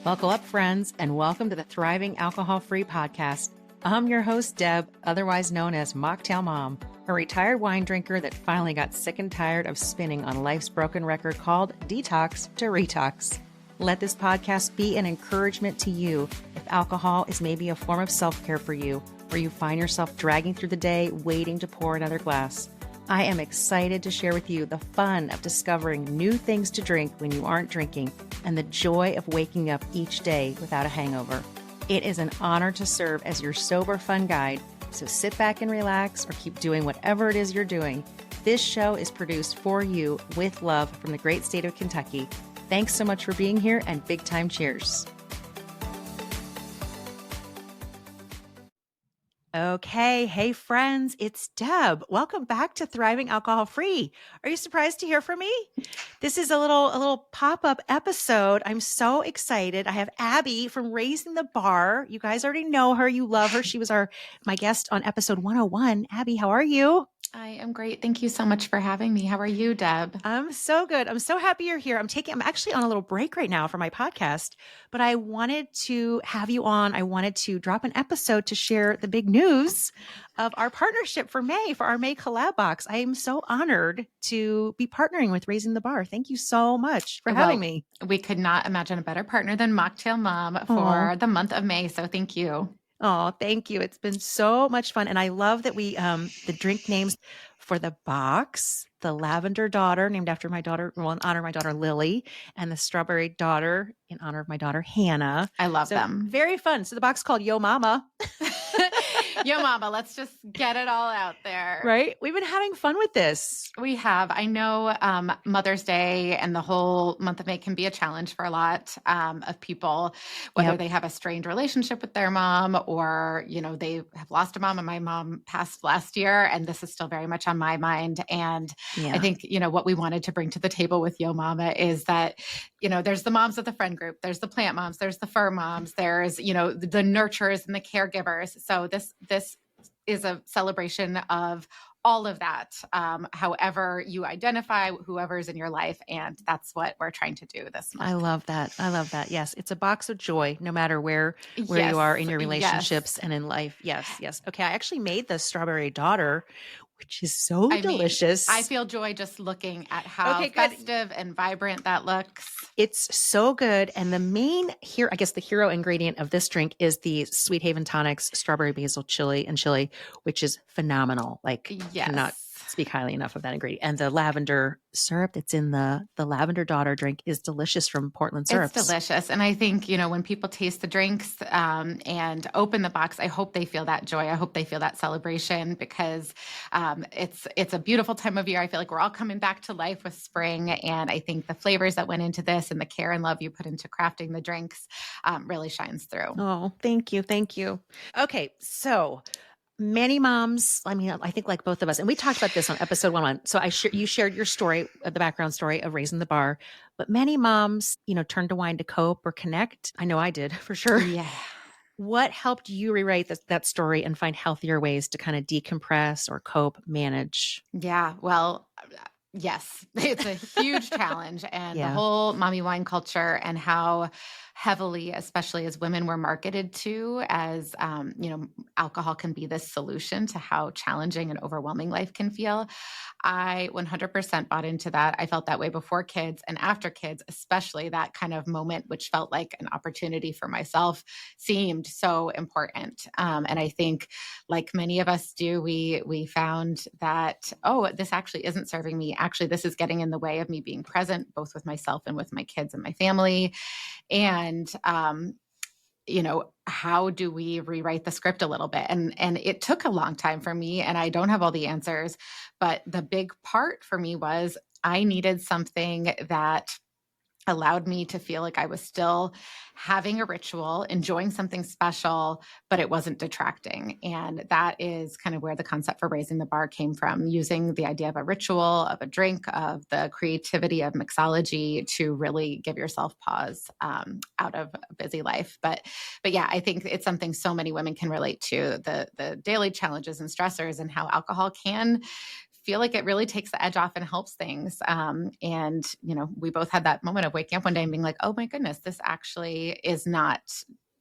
Buckle up, friends, and welcome to the Thriving Alcohol-Free Podcast. I'm your host, Deb, otherwise known as Mocktail Mom, a retired wine drinker that finally got sick and tired of spinning on life's broken record called Detox to Retox. Let this podcast be an encouragement to you if alcohol is maybe a form of self-care for you, or you find yourself dragging through the day waiting to pour another glass. I am excited to share with you the fun of discovering new things to drink when you aren't drinking and the joy of waking up each day without a hangover. It is an honor to serve as your sober fun guide, so sit back and relax or keep doing whatever it is you're doing. This show is produced for you with love from the great state of Kentucky. Thanks so much for being here and big time cheers. Okay. Hey, friends, it's Deb. Welcome back to Thriving Alcohol Free. Are you surprised to hear from me? This is a little pop-up episode. I'm so excited. I have Abbie from Raising the Bar. You guys already know her. You love her. She was my guest on episode 101. Abbie, how are you? I am great. Thank you so much for having me. How are you, Deb? I'm so good. I'm so happy you're here. I'm actually on a little break right now for my podcast, but I wanted to have you on. I wanted to drop an episode to share the big news of our partnership for our May collab box. I am so honored to be partnering with Raising the Bar. Thank you so much for having me. We could not imagine a better partner than Mocktail Mom for the month of May. So thank you. Oh, thank you. It's been so much fun. And I love that we, the drink names for the box, the Lavender Daughter, named after my daughter, in honor of my daughter, Lily, and the Strawberry Daughter in honor of my daughter, Hannah. I love them. Very fun. So the box called Yo Mama. Yo Mama, let's just get it all out there. Right? We've been having fun with this. We have. I know Mother's Day and the whole month of May can be a challenge for a lot of people, whether they have a strained relationship with their mom or, they have lost a mom, and my mom passed last year, and this is still very much on my mind. And I think, what we wanted to bring to the table with Yo Mama is that, there's the moms of the friend group, there's the plant moms, there's the fur moms, there's, the nurturers and the caregivers. So this is a celebration of all of that, however you identify, whoever's in your life. And that's what we're trying to do this month. I love that. Yes. It's a box of joy, no matter where you are in your relationships and in life. Yes. Okay. I actually made the Strawberry Daughter, which is so delicious. I feel joy just looking at how festive and vibrant that looks. It's so good. And the hero ingredient of this drink is the Sweet Haven Tonics Strawberry Basil Chili, which is phenomenal. Cannot speak highly enough of that ingredient. And the lavender syrup that's in the Lavender Daughter drink is delicious from Portland Syrups. It's delicious. And I think, when people taste the drinks and open the box, I hope they feel that joy. I hope they feel that celebration, because it's a beautiful time of year. I feel like we're all coming back to life with spring. And I think the flavors that went into this and the care and love you put into crafting the drinks really shines through. Oh, thank you. Thank you. Okay. So many moms, I think like both of us, and we talked about this on episode 101. So you shared your story, the background story of Raising the Bar, but many moms, turn to wine to cope or connect. I know I did for sure. Yeah. What helped you rewrite that story and find healthier ways to kind of decompress or cope, manage? Yeah. Well, yes, it's a huge challenge, and the whole mommy wine culture and how heavily, especially as women, we're marketed to as, alcohol can be this solution to how challenging and overwhelming life can feel. I 100% bought into that. I felt that way before kids and after kids, especially that kind of moment, which felt like an opportunity for myself, seemed so important. And I think, like many of us do, we found that, this actually isn't serving me. Actually, this is getting in the way of me being present, both with myself and with my kids and my family. And, how do we rewrite the script a little bit? And it took a long time for me, and I don't have all the answers, but the big part for me was I needed something that allowed me to feel like I was still having a ritual, enjoying something special, but it wasn't detracting. And that is kind of where the concept for Raising the Bar came from, using the idea of a ritual, of a drink, of the creativity of mixology to really give yourself pause out of a busy life. But yeah, I think it's something so many women can relate to, the daily challenges and stressors, and how alcohol can feel like it really takes the edge off and helps things. And, we both had that moment of waking up one day and being like, oh my goodness, this actually is not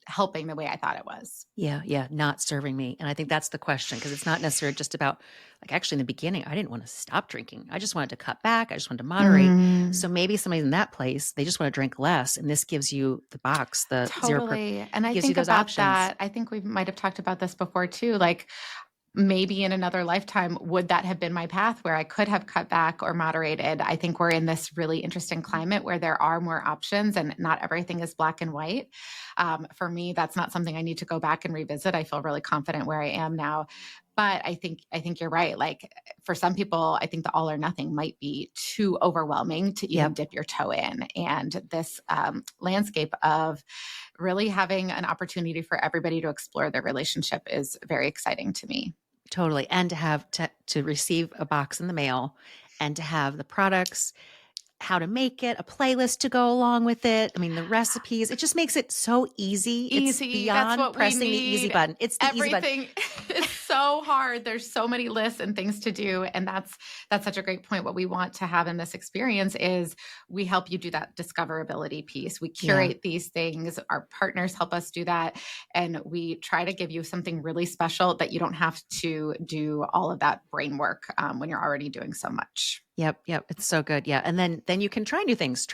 helping the way I thought it was. Yeah. Not serving me. And I think that's the question, because it's not necessarily just about, like, actually in the beginning, I didn't want to stop drinking. I just wanted to cut back. I just wanted to moderate. So maybe somebody's in that place, they just want to drink less. And this gives you the box, the totally. And I think about that. I think we might have talked about this before too. Like, maybe in another lifetime, would that have been my path where I could have cut back or moderated? I think we're in this really interesting climate where there are more options and not everything is black and white. For me, that's not something I need to go back and revisit. I feel really confident where I am now. But I think you're right. Like, for some people, I think the all or nothing might be too overwhelming to even dip your toe in. And this landscape of really having an opportunity for everybody to explore their relationship is very exciting to me. Totally. And to have to receive a box in the mail and to have the products, how to make it, a playlist to go along with it. I mean, the recipes, it just makes it so easy. It's beyond That's what pressing the easy button. It's the easy button. Everything is so hard. There's so many lists and things to do. And that's such a great point. What we want to have in this experience is we help you do that discoverability piece. We curate these things. Our partners help us do that. And we try to give you something really special that you don't have to do all of that brain work when you're already doing so much. Yep. It's so good. Yeah. And then you can try new things,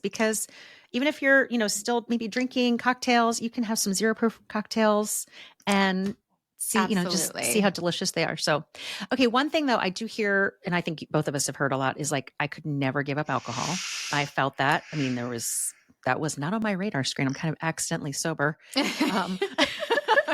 because even if you're, still maybe drinking cocktails, you can have some 0 proof cocktails and see, just see how delicious they are. So, okay. One thing though, I do hear, and I think both of us have heard a lot, is like, I could never give up alcohol. I felt that. I mean, that was not on my radar screen. I'm kind of accidentally sober. I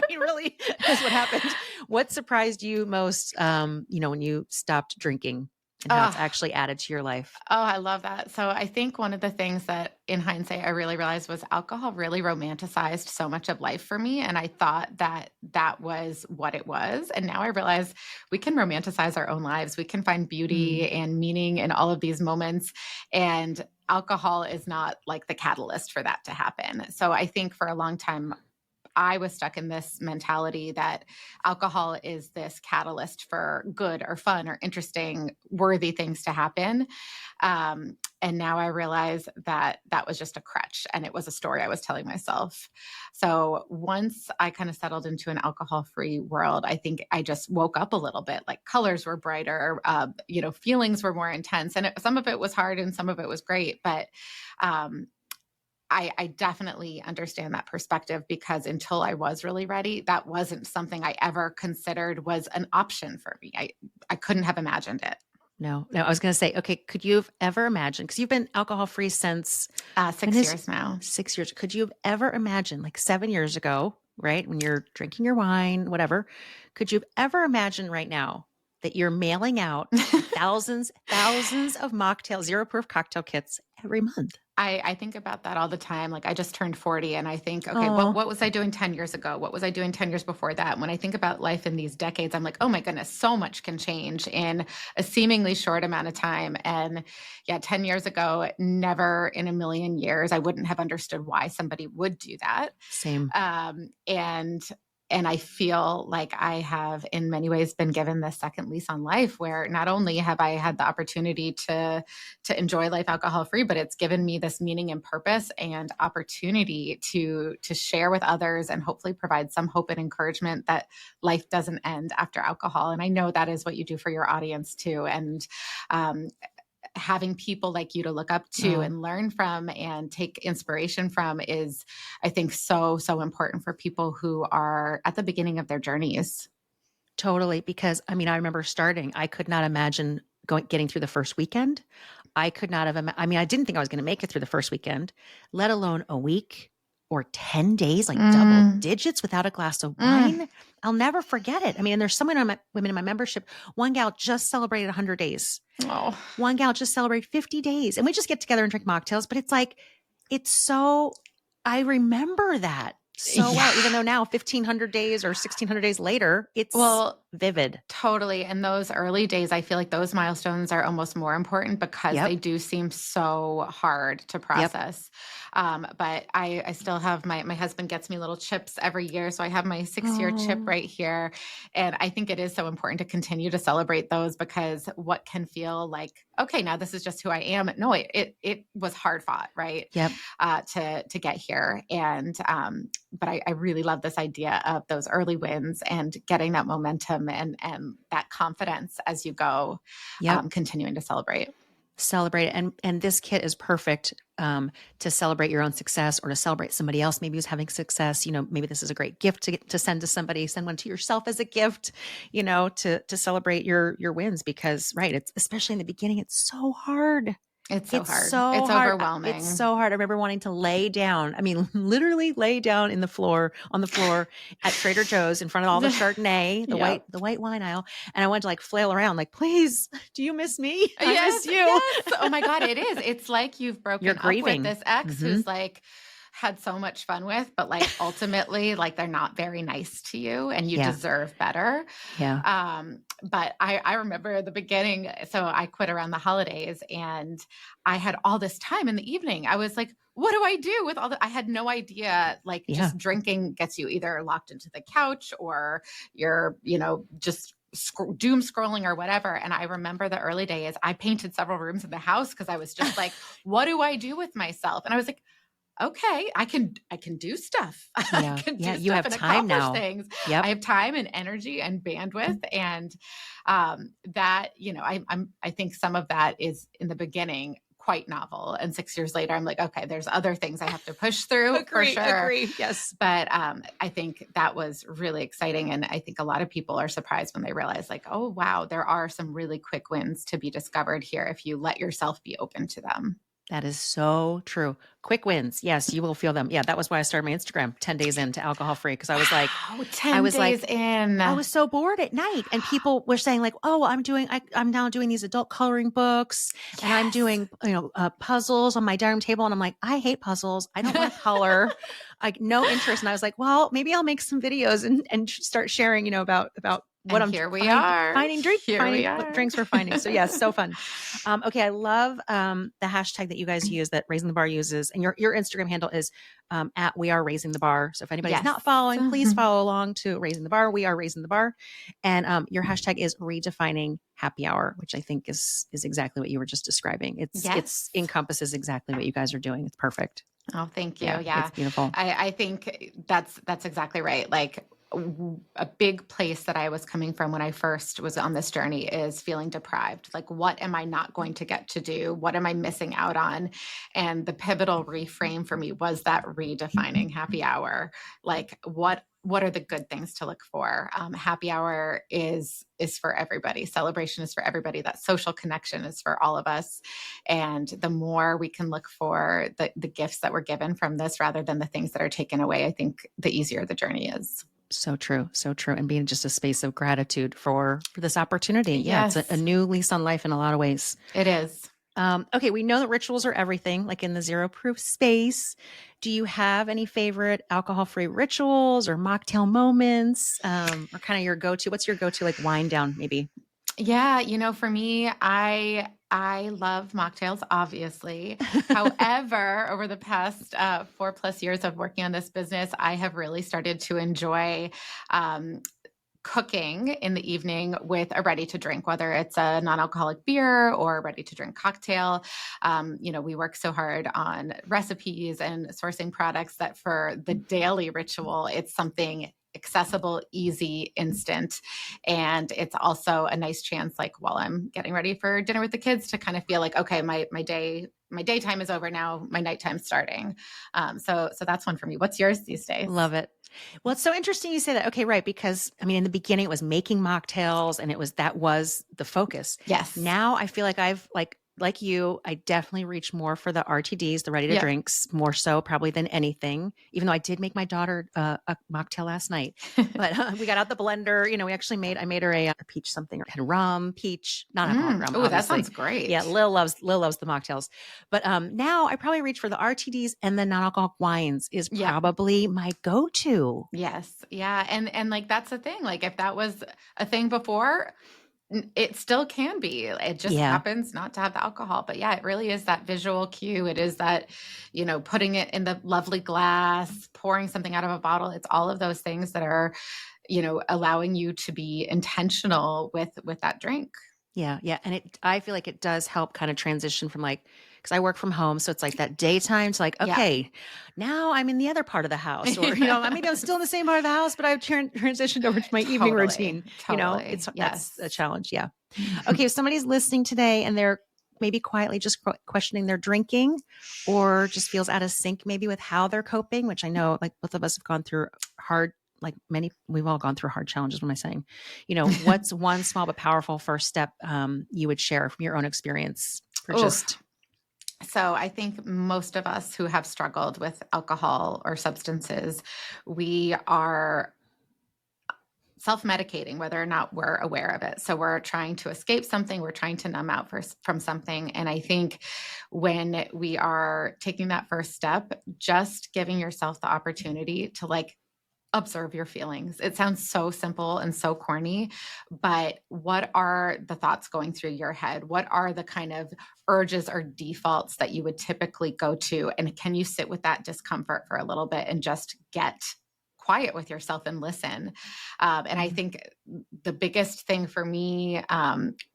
mean, really, that's what happened. What surprised you most, when you stopped drinking? And how it's actually added to your life. Oh, I love that. So I think one of the things that in hindsight, I really realized was alcohol really romanticized so much of life for me. And I thought that was what it was. And now I realize we can romanticize our own lives. We can find beauty and meaning in all of these moments. And alcohol is not like the catalyst for that to happen. So I think for a long time, I was stuck in this mentality that alcohol is this catalyst for good or fun or interesting, worthy things to happen. And now I realize that was just a crutch and it was a story I was telling myself. So once I kind of settled into an alcohol-free world, I think I just woke up a little bit. Like, colors were brighter, feelings were more intense, and some of it was hard and some of it was great. But I definitely understand that perspective, because until I was really ready, that wasn't something I ever considered was an option for me. I couldn't have imagined it. No, I was going to say, okay, could you have ever imagined, because you've been alcohol-free since 6 years now. 6 years. Could you have ever imagined, like 7 years ago, right, when you're drinking your wine, whatever, could you have ever imagined right now that you're mailing out thousands of Mocktail 0 proof cocktail kits every month? I think about that all the time. Like, I just turned 40 and I think, okay, what was I doing 10 years ago? What was I doing 10 years before that? When I think about life in these decades, I'm like, oh my goodness, so much can change in a seemingly short amount of time. And 10 years ago, never in a million years, I wouldn't have understood why somebody would do that. Same. And I feel like I have in many ways been given this second lease on life, where not only have I had the opportunity to enjoy life alcohol-free, but it's given me this meaning and purpose and opportunity to share with others and hopefully provide some hope and encouragement that life doesn't end after alcohol. And I know that is what you do for your audience too. And having people like you to look up to and learn from and take inspiration from is, I think, so important for people who are at the beginning of their journeys. Totally. Because I remember starting, I could not imagine getting through the first weekend. I could not have, I didn't think I was going to make it through the first weekend, let alone a week or 10 days, like double digits without a glass of wine. I'll never forget it. And there's women in my membership. One gal just celebrated 100 days. Oh. One gal just celebrated 50 days. And we just get together and drink mocktails. But it's like, I remember that so well, even though now 1,500 days or 1,600 days later, it's vivid. Totally. And those early days, I feel like those milestones are almost more important because they do seem so hard to process. But I still have my husband gets me little chips every year. So I have my 6-year chip right here. And I think it is so important to continue to celebrate those, because what can feel like, okay, now this is just who I am. No, it was hard fought, right? Yep. To get here. And, but I really love this idea of those early wins and getting that momentum and that confidence as you go, continuing to celebrate. And this kit is perfect to celebrate your own success or to celebrate somebody else maybe who's having success. Maybe this is a great gift to send to somebody. Send one to yourself as a gift, to celebrate your wins, because it's especially in the beginning, it's so hard. It's so hard. It's overwhelming. It's so hard. I remember wanting to lay down. I mean, literally lay down on the floor at Trader Joe's in front of all the Chardonnay, the white wine aisle. And I wanted to like flail around, like, please, do you miss me? I miss you. Yes. Oh my God, it is. It's like you've broken up with this ex who's like had so much fun with, but like ultimately, like they're not very nice to you and you deserve better. Yeah. But I remember the beginning. So I quit around the holidays and I had all this time in the evening. I was like, what do I do with all I had no idea. Like just drinking gets you either locked into the couch or you're, just doom scrolling or whatever. And I remember the early days, I painted several rooms in the house because I was just like, what do I do with myself? And I was like, okay, I can do stuff. Yeah. I can do you stuff have and time accomplish now. Things. Yep. I have time and energy and bandwidth. And that, I think some of that is in the beginning quite novel. And 6 years later, I'm like, okay, there's other things I have to push through for sure. Agree. Yes. But I think that was really exciting. And I think a lot of people are surprised when they realize like, oh, wow, there are some really quick wins to be discovered here if you let yourself be open to them. That is so true. Quick wins. Yes, you will feel them. Yeah, that was why I started my Instagram 10 days into alcohol free, because I was like, 10 days in. I was so bored at night, and people were saying like, "Oh, I'm now doing these adult coloring books, and I'm doing puzzles on my dining room table." And I'm like, I hate puzzles. I don't want to color. Like no interest. And I was like, well, maybe I'll make some videos and start sharing, about what I'm finding drinks we're finding. So yes, so fun. Okay. I love the hashtag that you guys use, that Raising the Bar uses, and your Instagram handle is at We Are Raising the Bar. So if anybody's not following, please follow along to Raising the Bar. We Are Raising the Bar. And your hashtag is Redefining Happy Hour, which I think is exactly what you were just describing. It's encompasses exactly what you guys are doing. It's perfect. Oh, thank you. Yeah. It's beautiful. I think that's exactly right. Like a big place that I was coming from when I first was on this journey is feeling deprived. Like, what am I not going to get to do? What am I missing out on? And the pivotal reframe for me was that redefining happy hour. Like, what are the good things to look for? Happy hour is for everybody. Celebration is for everybody. That social connection is for all of us. And the more we can look for the gifts that we're given from this rather than the things that are taken away, I think the easier the journey is. So true. So true. And being just a space of gratitude for this opportunity. Yeah. It's a new lease on life in a lot of ways. It is. Okay. We know that rituals are everything, like in the zero proof space. Do you have any favorite alcohol-free rituals or mocktail moments, or kind of your go-to? What's your go-to like wind down maybe? Yeah. For me, I love mocktails, obviously. However, over the past 4+ years of working on this business, I have really started to enjoy cooking in the evening with a ready to drink, whether it's a non-alcoholic beer or a ready to drink cocktail. We work so hard on recipes and sourcing products that for the daily ritual, it's something accessible, easy, instant. And it's also a nice chance, like while I'm getting ready for dinner with the kids, to kind of feel like, okay, my daytime is over now, my nighttime's starting. So that's one for me. What's yours these days? Love it. Well, it's so interesting you say that. Okay, right. Because I mean, in the beginning it was making mocktails and that was the focus. Yes. Now I feel like I've like you, I definitely reach more for the RTDs, the ready to drinks, more so probably than anything, even though I did make my daughter a mocktail last night, but we got out the blender, we actually I made her a peach something, had rum, peach, non-alcoholic rum. Oh, that obviously. sounds great. Yeah. Lil loves the mocktails, but now I probably reach for the RTDs, and then non-alcoholic wines is probably my go-to. Yes. Yeah. And like, that's the thing. Like if that was a thing before, it still can be. It just happens not to have the alcohol. But yeah, it really is that visual cue. It is that, putting it in the lovely glass, pouring something out of a bottle. It's all of those things that are, allowing you to be intentional with that drink. Yeah. Yeah. And I feel like it does help kind of transition from because I work from home. So it's like that daytime to okay, now I'm in the other part of the house, or, maybe I'm still in the same part of the house, but I've transitioned over to my evening routine. That's a challenge. Yeah. Okay. If somebody's listening today and they're maybe quietly just questioning their drinking, or just feels out of sync maybe with how they're coping, which I know like both of us have gone through hard, we've all gone through hard challenges. What am I saying? What's one small but powerful first step you would share from your own experience for So I think most of us who have struggled with alcohol or substances, we are self-medicating, whether or not we're aware of it. So we're trying to escape something, we're trying to numb out from something. And I think when we are taking that first step, just giving yourself the opportunity to observe your feelings. It sounds so simple and so corny, but what are the thoughts going through your head? What are the kind of urges or defaults that you would typically go to? And can you sit with that discomfort for a little bit and just get quiet with yourself and listen? And I think the biggest thing for me,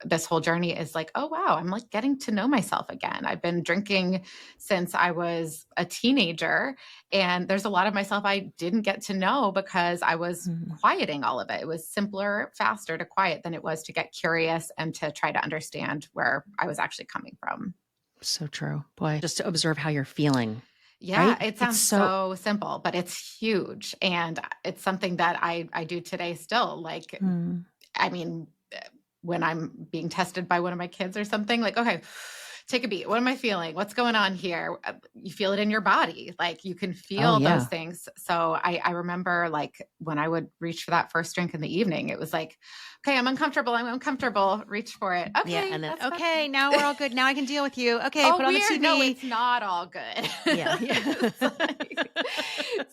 this whole journey is oh, wow, I'm getting to know myself again. I've been drinking since I was a teenager, and there's a lot of myself I didn't get to know because I was quieting all of it. It was simpler, faster to quiet than it was to get curious and to try to understand where I was actually coming from. So true. Boy, just to observe how you're feeling. Yeah, right? It sounds so simple, but it's huge. And it's something that I do today still. I mean, when I'm being tested by one of my kids or something, okay, take a beat. What am I feeling? What's going on here? You feel it in your body. You can feel those things. So I remember when I would reach for that first drink in the evening, it was okay, I'm uncomfortable. Reach for it. Okay. Yeah. And then, okay, now we're all good. Now I can deal with you. Okay. Put on the TV. No, it's not all good. Yeah.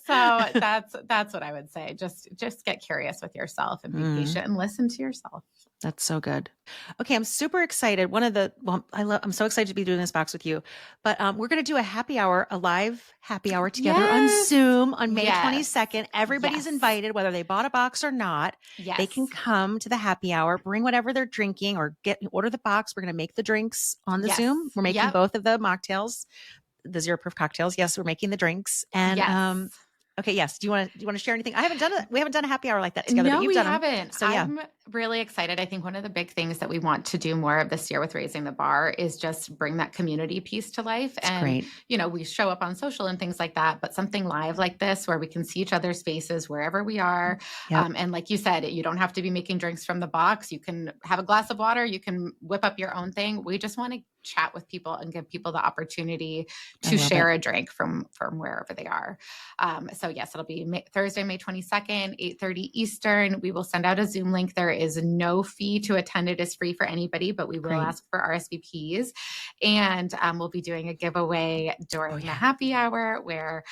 So that's what I would say. Just get curious with yourself and be patient and listen to yourself. That's so good. Okay. I'm super excited. I'm so excited to be doing this box with you, but we're going to do a live happy hour together on Zoom on May 22nd. Everybody's invited, whether they bought a box or not. Yes. They can come to the happy hour, bring whatever they're drinking, or order the box. We're going to make the drinks on the Zoom. We're making both of the mocktails, the 0 proof cocktails. Yes. We're making the drinks. And, okay. Yes. Do you want to share anything? We haven't done a happy hour like that together. No, but you've we done haven't. Them. So, yeah. I'm really excited. I think one of the big things that we want to do more of this year with Raising the Bar is just bring that community piece to life. That's great. We show up on social and things like that, but something live like this where we can see each other's faces wherever we are. Yep. And like you said, you don't have to be making drinks from the box. You can have a glass of water. You can whip up your own thing. We just want to chat with people and give people the opportunity to share a drink from wherever they are. So yes, it'll be Thursday, May 22nd, 8:30 Eastern. We will send out a Zoom link. There is no fee to attend. It is free for anybody, but we will ask for RSVPs. And we'll be doing a giveaway during the happy hour where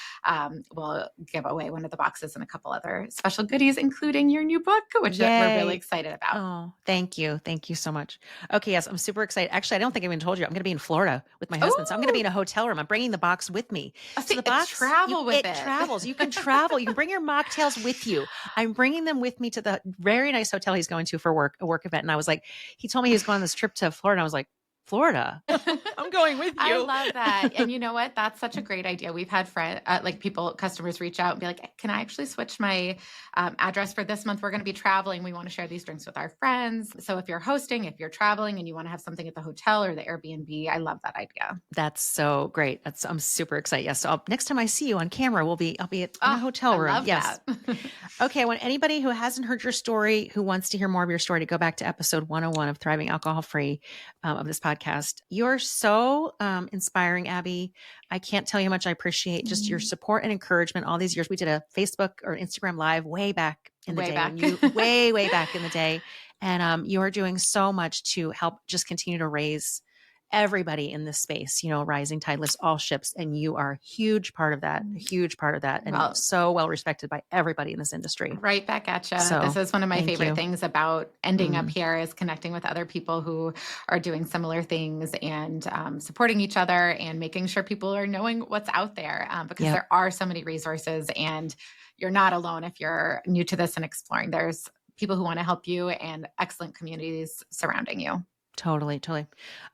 we'll give away one of the boxes and a couple other special goodies, including your new book, which we're really excited about. Oh, thank you. Thank you so much. Okay. Yes. I'm super excited. Actually, I don't think I even told you, I'm going to be in Florida with my husband. So I'm going to be in a hotel room. I'm bringing the box with me. So the box, travel with it. It travels. You can travel. You can bring your mocktails with you. I'm bringing them with me to the very nice hotel he's going to for a work event. And I was like, he told me he was going on this trip to Florida. I was like, Florida. I'm going with you. I love that. And you know what? That's such a great idea. We've had customers reach out and be like, can I actually switch my address for this month? We're going to be traveling. We want to share these drinks with our friends. So if you're hosting, if you're traveling and you want to have something at the hotel or the Airbnb, I love that idea. That's so great. I'm super excited. Yes. So next time I see you on camera, I'll be in a hotel room. I love that. Okay. I want anybody who hasn't heard your story, who wants to hear more of your story, to go back to episode 101 of Thriving Alcohol Free of this podcast. podcast. You're so inspiring, Abbie. I can't tell you how much I appreciate just your support and encouragement all these years. We did a Facebook or Instagram live way back in the day. Way back in the day. And you are doing so much to help just continue to raise everybody in this space, rising tide lifts all ships. And you are a huge part of that, and so well respected by everybody in this industry. Right back at you. So, this is one of my favorite things about ending up here is connecting with other people who are doing similar things and supporting each other and making sure people are knowing what's out there because there are so many resources and you're not alone if you're new to this and exploring. There's people who want to help you and excellent communities surrounding you. Totally.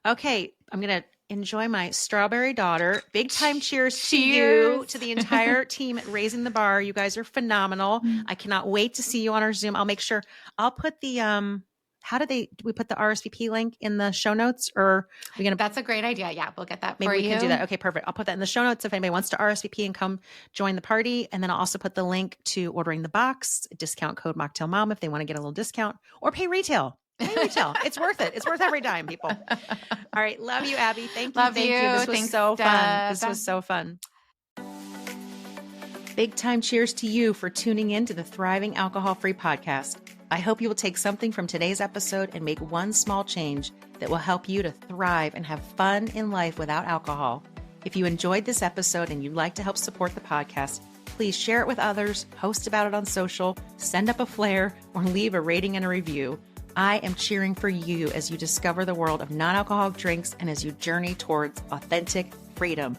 Okay. I'm going to enjoy my strawberry daughter. Big time cheers to you, to the entire team at Raising the Bar. You guys are phenomenal. I cannot wait to see you on our Zoom. I'll make sure I'll put the, do we put the RSVP link in the show notes or are we going to? That's a great idea. Yeah. We'll get that Maybe for you. Maybe we can do that. Okay, perfect. I'll put that in the show notes if anybody wants to RSVP and come join the party. And then I'll also put the link to ordering the box, discount code Mocktail Mom if they want to get a little discount or pay retail. It's worth it. It's worth every dime, people. All right. Love you, Abbie. Thank you. Thank you. This was so fun. This was so fun. Big time cheers to you for tuning in to the Thriving Alcohol-Free podcast. I hope you will take something from today's episode and make one small change that will help you to thrive and have fun in life without alcohol. If you enjoyed this episode and you'd like to help support the podcast, please share it with others, post about it on social, send up a flare, or leave a rating and a review. I am cheering for you as you discover the world of non-alcoholic drinks and as you journey towards authentic freedom.